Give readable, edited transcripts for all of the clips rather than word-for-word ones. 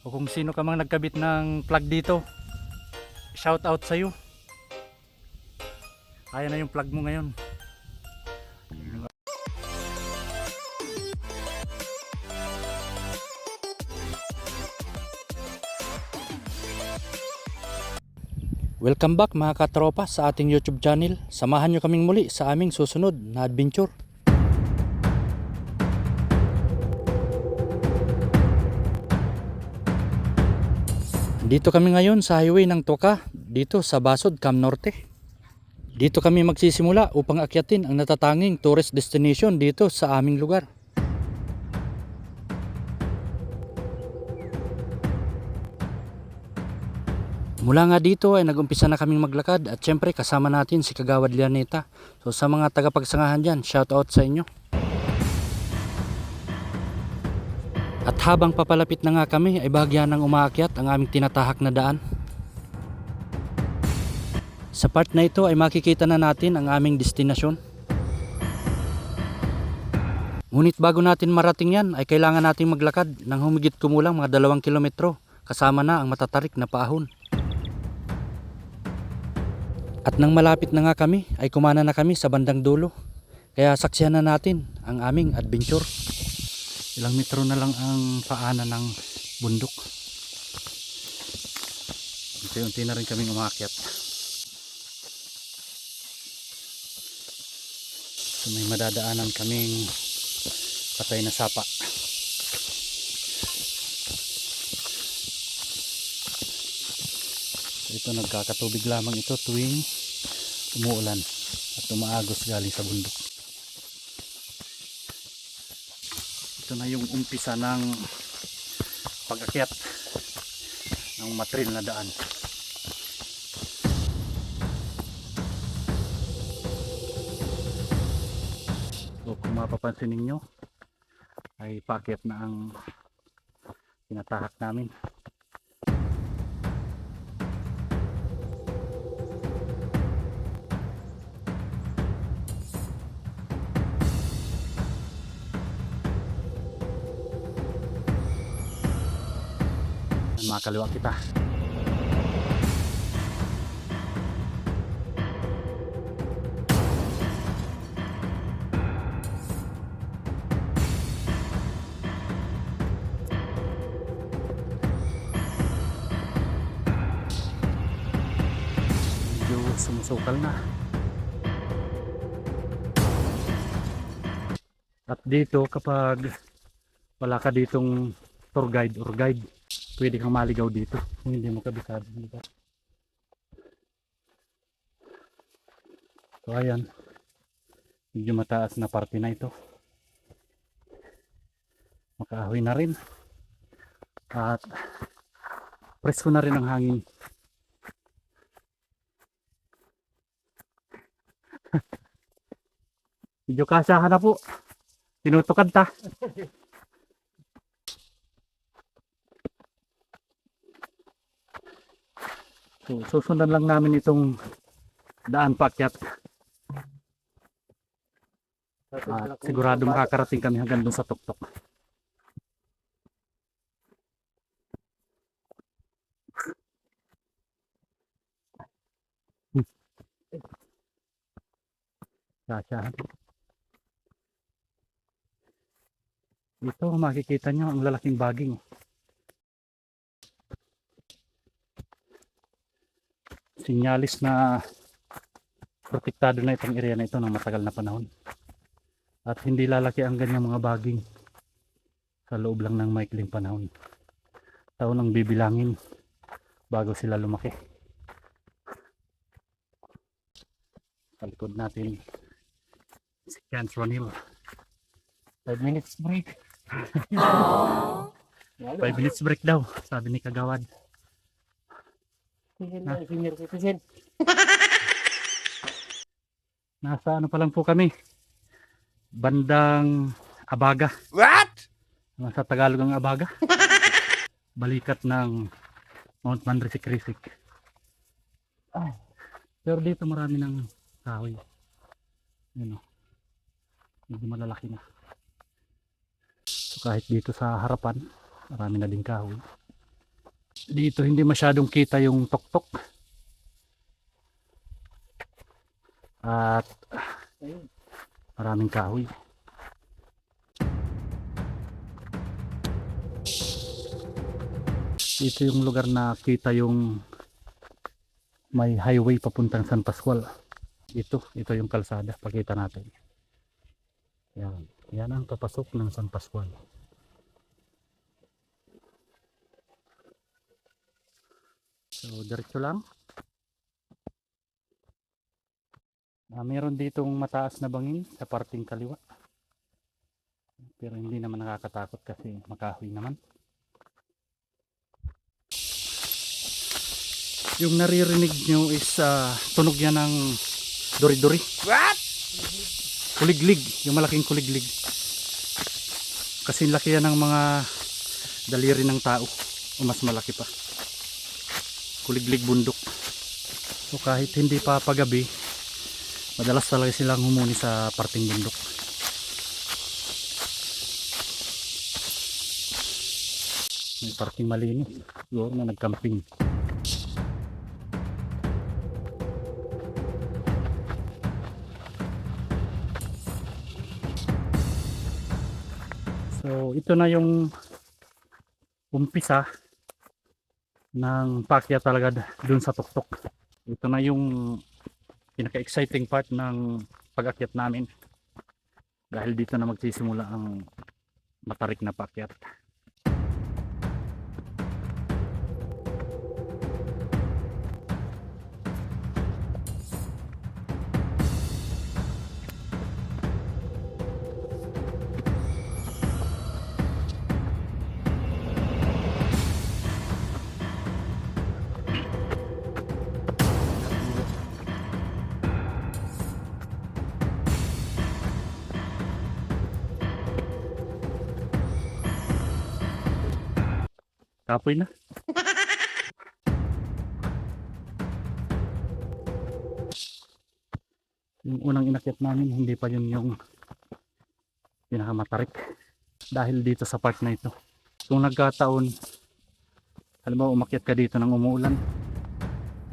O kung sino ka mang nagkabit ng plug dito, shout out sa iyo. Ayan na yung plug mo ngayon. Welcome back mga katropa sa ating YouTube channel. Samahan nyo kaming muli sa aming susunod na adventure. Dito kami ngayon sa highway ng Toka, dito sa Basod, Cam Norte. Dito kami magsisimula upang akyatin ang natatanging tourist destination dito sa aming lugar. Mula nga dito ay nag-umpisa na kaming maglakad at syempre kasama natin si Kagawad Lianeta. So sa mga tagapagsangahan dyan, shout out sa inyo. At habang papalapit na nga kami ay bahagyan ng umaakyat ang aming tinatahak na daan. Sa part na ito ay makikita na natin ang aming destinasyon. Ngunit bago natin marating yan ay kailangan nating maglakad ng humigit kumulang mga 2 kilometro kasama na ang matatarik na paahon. At nang malapit na nga kami ay kumana na kami sa bandang dulo. Kaya saksihan na natin ang aming adventure. Ilang metro na lang ang paanan ng bundok. Unti-unti na rin kaming umakyat. So may madadaanan kaming patay na sapa. So ito nagkakatubig lamang ito tuwing umuulan at umaagos galing sa bundok. Ito na yung umpisa ng pag-akyat ng matril na daan. So kung mapapansin ninyo ay paakyat na ang tinatahak namin. Makaliwa kita. Medyo sumusukal na. At dito kapag wala ka ditong tour guide or guide, pwede kang maligaw dito kung hindi mo kabisado. So ayan, medyo mataas na parte na ito. Makahoy na rin at presko na rin ang hangin. Medyo kasahan na po, tinutukad ta. So, susundan lang namin itong daan paakyat. At sigurado makakarating kami hanggang dun sa tuktok. Kasyahan. Ito makikita nyo ang lalaking baging. Sinyalis na protektado na itong area na ito ng matagal na panahon. At hindi lalaki ang ganyang mga baging sa loob lang ng maikling panahon. Taon ang bibilangin bago sila lumaki. Sa likod natin si Camp Ronil. 5 minutes break. 5 minutes break daw, sabi ni Kagawad. Nasa ano pa lang po kami, bandang Abaga. What? Sa Tagalog ang Abaga. Balikat ng Mount Manrisik-Risik. Pero dito marami ng kahoy. Yun o. Medyo malalaki na. So kahit dito sa harapan, marami na din kahoy. Dito hindi masyadong kita yung tuktok. At maraming kahoy. Dito yung lugar na kita yung may highway papuntang San Pascual. Ito yung kalsada. Pakita natin. Yan. Yan ang papasok ng San Pascual. So, diretso lang. Meron ditong mataas na bangin sa parting kaliwa. Pero hindi naman nakakatakot kasi makahoy naman. Yung naririnig nyo is tunog yan ng duri-duri. What? Kuliglig, yung malaking kuliglig. Kasi laki yan ng mga daliri ng tao o mas malaki pa. Kuliglig bundok. So kahit hindi pa pagabi, madalas talaga silang humuni sa parting bundok. May parking malinis, siguro na nagcamping. So ito na yung umpisa ng pakyat talaga dun sa tuktok. Ito na yung pinaka-exciting part ng pag-akyat namin. Dahil dito na magsisimula ang matarik na pakyat. Kapoy na. Yung unang inakyat namin, hindi pa yun yung pinakamatarik. Dahil dito sa part na ito. Kung nagkataon, alam mo, umakyat ka dito ng umuulan,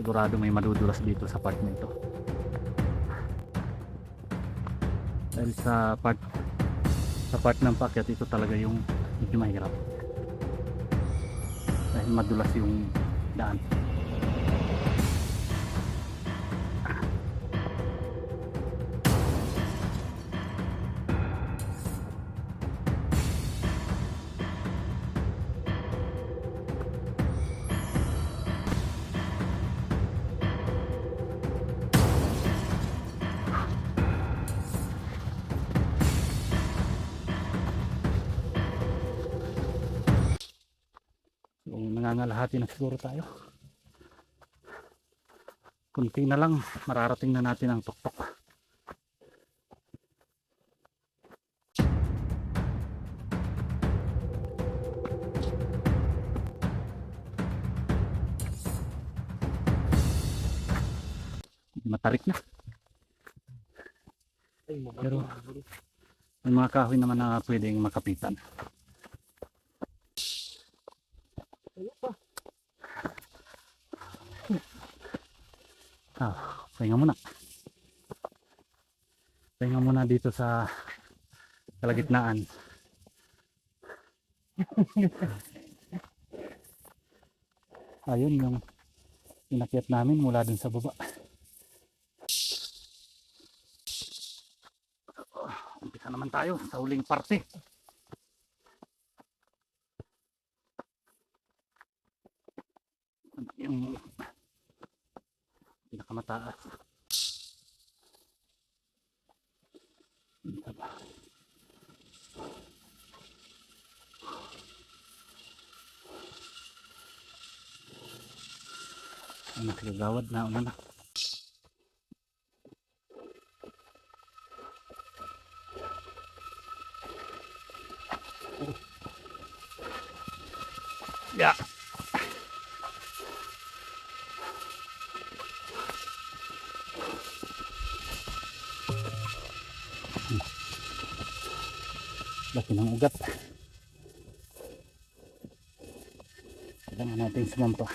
sigurado may madudulas dito sa part na ito. Dahil sa part ng pakyat, ito talaga yung medyo mahirap. Dahil madulas yung daan. So, nangangalahati na siguro tayo. Kunti na lang, mararating na natin ang tuktok. Matarik na. Pero may mga kahoy naman na pwedeng makapitan. Pahinga muna. Pahinga muna dito sa kalagitnaan. Ayun yung inakyat namin mula dun sa baba. Umpisa naman tayo sa huling parte. Yung pinakamataas. Ang nakagawad na una na. Yeah. Laki ng ugat. Kailangan natin sumampa.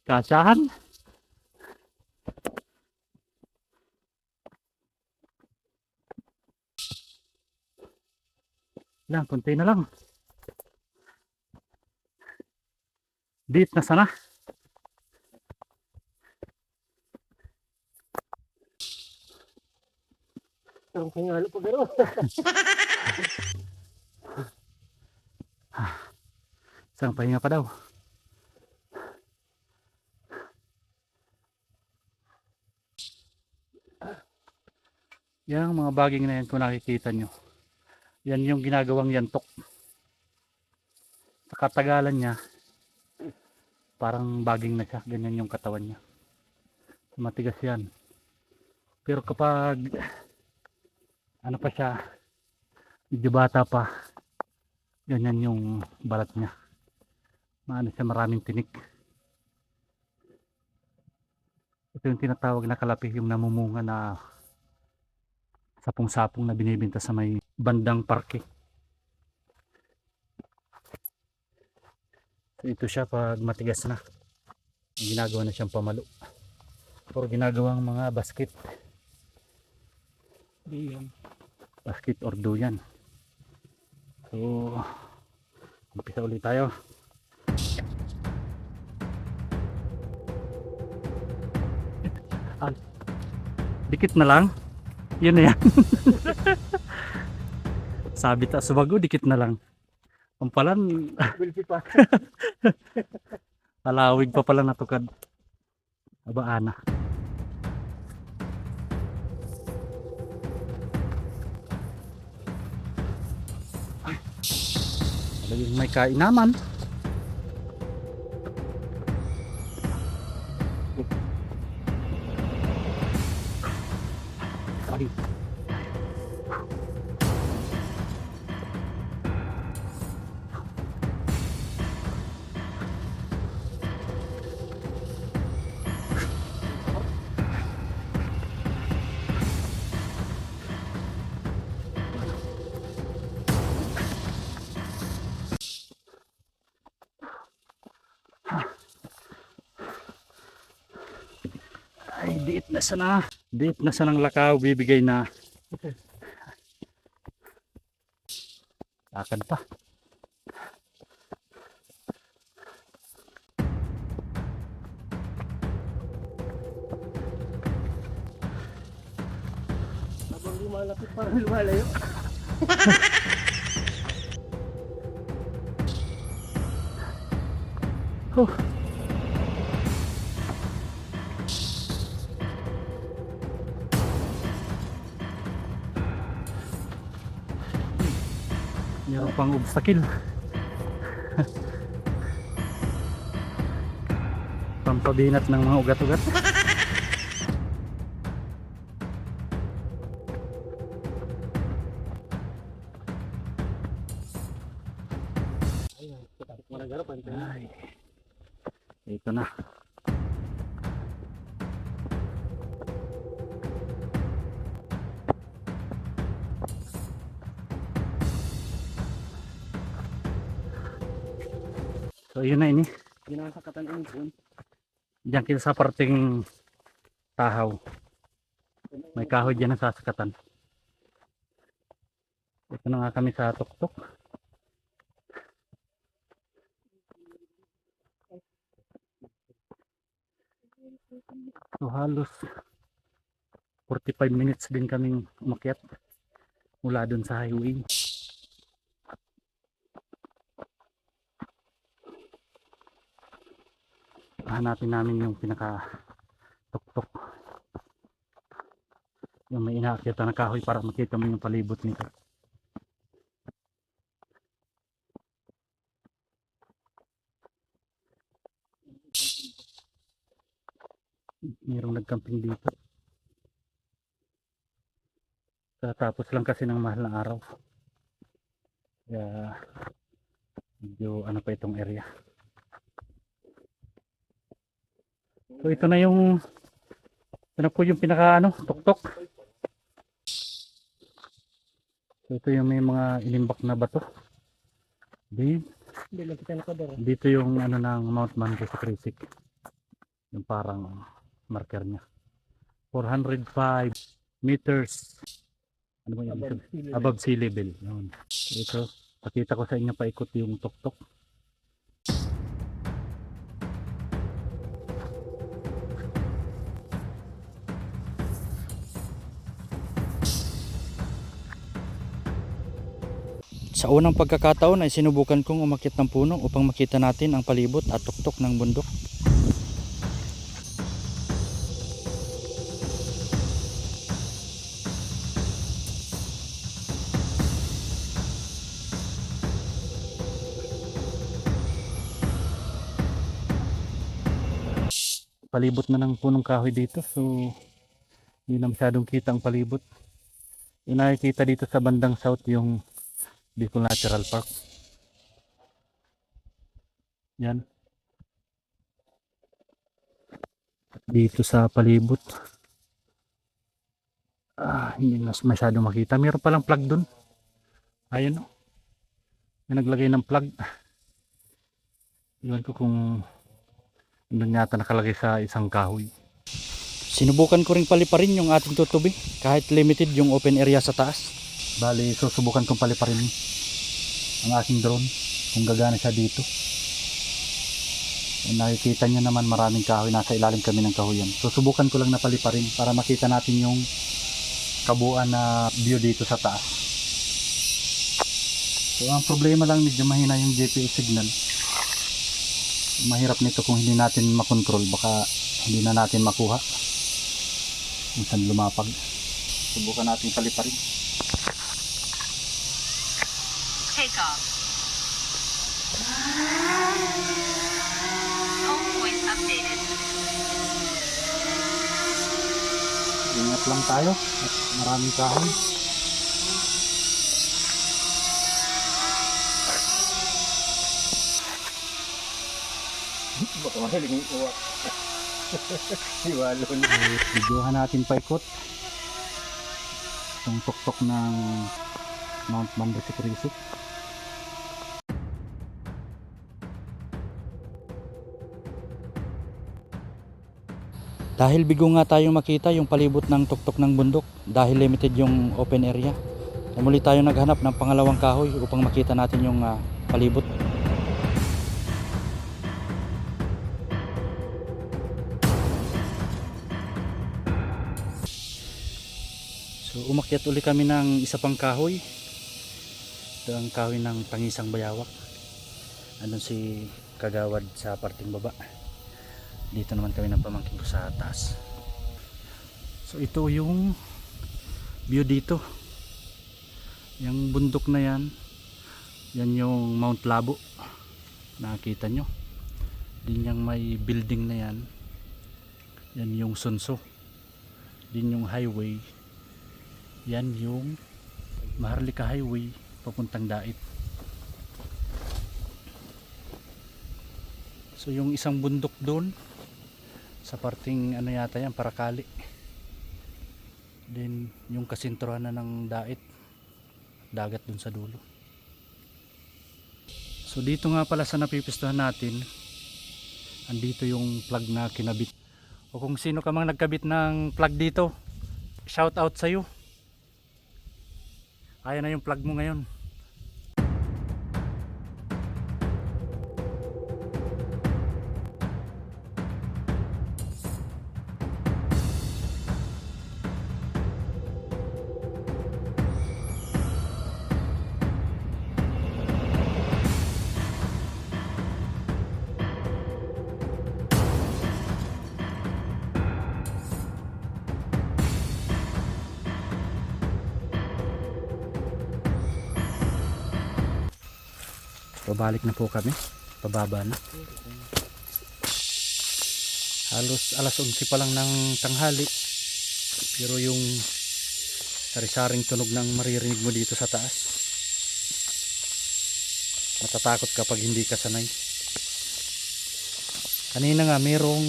Kasahan. Lang, konti na lang. Deep na sana. Ang hingalo pa garo. Isang pahinga pa daw. Yan mga baging na yan kung nakikita nyo. Yan yung ginagawang yantok. Sa katagalan niya, parang baging na siya. Ganyan yung katawan niya. Matigas yan. Pero kapag ano pa siya, medyo bata pa, ganyan yung balat niya. Maano siya, maraming tinik. Ito yung tinatawag na kalapi, yung namumunga na sapong-sapong na binibenta sa may bandang parke. So ito siya pag matigas na. Ginagawa na siyang pamalo. Or ginagawang mga basket. Diyan. Basket or duyan. So, umpisa ulit tayo. Dikit na lang. Yun na yan. Sabi ta subago, dikit na lang. Ang palan, Bilpi pa. alawig pa pala natukad. Abaan na. Laging may kainaman. Ay. Ay, diit na sana. Diit na sanang lakaw, bibigay na. Lakad pa. Habang lumalapit parang lumalayo. Oh. Meron pang obstacle. Pampabinat ng mga ugat-ugat. Ayun, patapos mo na garo. Ay, ito na. So yun na ini. Ginasakatan ang phone. Diyan kita sa parting tahaw. May kahoy dyan na sasakatan. Ito na nga kami sa tuktok. So halos 45 minutes din kaming umakyat mula dun sa highway. Hanapin namin yung pinaka tuktok. Yung may inaakyatan na kahoy para makita mo yung palibot nito. Mayroong nagcamping dito. Katapos lang kasi ng mahal na araw. Kaya medyo ano pa itong area. So ito na yung Ito na po yung pinaka ano, tuktok. So, ito yung may mga inimbak na bato. Di, Hindi lang kita nakadara. dito yung ano ng Mount Mango sa Crisik. Yung parang marker niya. 405 meters. Ano ba yung above sea level. Yun. So, ito, pakita ko sa inyo paikot yung tuktok. Sa unang pagkakataon ay sinubukan kong umakyat ng puno upang makita natin ang palibot at tuktok ng bundok. Palibot na ng punong kahoy dito, so hindi na masyadong kita ang palibot. Yung nakikita dito sa bandang south yung Bicol Natural Park. Yan. Dito sa palibot, hindi na masyadong makita. Meron palang plug dun. Ayun o. May naglagay ng plug. Iwan ko kung doon yata nakalagay sa isang kahoy. Sinubukan ko ring paliparin yung ating tutubi kahit limited yung open area sa taas. Bali, susubukan kong paliparin ang aking drone kung gagana siya dito. Nakikita nyo naman maraming kahoy, nasa ilalim kami ng kahoyan. Susubukan ko lang na paliparin para makita natin yung kabuuan na view dito sa taas. So ang problema lang, medyo mahina yung GPS signal. Mahirap nito kung hindi natin makontrol, baka hindi na natin makuha kung saan lumapag. Subukan natin paliparin. Take off. Home point updated. Ingat lang tayo at maraming kahoy. Baka mahiling yung uwak. Iwalo na. Videohan natin paikot itong tuktok ng Mount Mango sa Crisik. Dahil bigo nga tayong makita yung palibot ng tuktok ng bundok dahil limited yung open area. Ay muli tayo naghanap ng pangalawang kahoy upang makita natin yung palibot. So umakyat uli kami ng isa pang kahoy. Ito ang kahoy ng Pangisang Bayawak. Andun si Kagawad sa parting baba. Dito naman kami ng pamangkin ko sa taas. So ito yung view dito. Yung bundok na yan, yan yung Mount Labo. Nakikita nyo. Din yung may building na yan. Yan yung Sunso. Din yung highway. Yan yung Maharlika Highway papuntang Dait. So yung isang bundok doon sa parting ano yata yan, Parakali. Then yung kasinturan na ng Dait, dagat dun sa dulo. So dito nga pala sa napipistuhan natin, andito yung plug na kinabit. O kung sino ka mang nagkabit ng plug dito, shout out sa'yo. Ayan na yung plug mo ngayon. Pabalik na po kami, pababa na. Halos alas 11 pa lang ng tanghali, pero yung sari-saring tunog ng maririnig mo dito sa taas, matatakot kapag hindi ka sanay. Kanina nga merong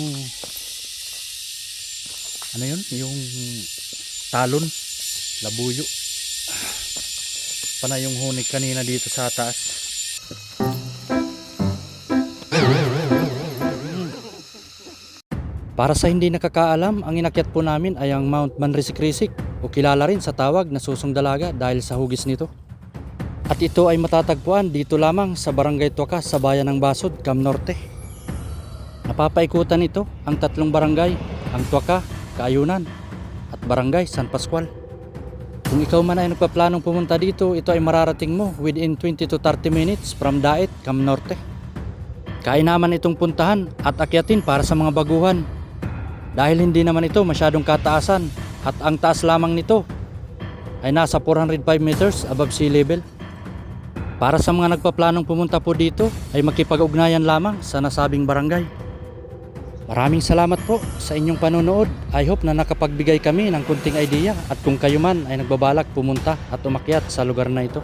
ano yun, yung talon, labuyo. Pana yung hunig kanina dito sa taas. Para sa hindi nakakaalam, ang inakyat po namin ay ang Mount Manrisik-Risik o kilala rin sa tawag na Susong Dalaga dahil sa hugis nito. At ito ay matatagpuan dito lamang sa Barangay Tuaka sa bayan ng Basod, Cam Norte. Napapaikutan ito ang tatlong barangay, ang Tuaka, Kaayunan at Barangay San Pascual. Kung ikaw man ay nagpaplanong pumunta dito, ito ay mararating mo within 20 to 30 minutes from Daet, Cam Norte. Kainaman itong puntahan at akyatin para sa mga baguhan. Dahil hindi naman ito masyadong kataasan at ang taas lamang nito ay nasa 405 meters above sea level. Para sa mga nagpaplanong pumunta po dito ay makipag-ugnayan lamang sa nasabing barangay. Maraming salamat po sa inyong panonood. I hope na nakapagbigay kami ng kunting idea at kung kayo man ay nagbabalak pumunta at umakyat sa lugar na ito.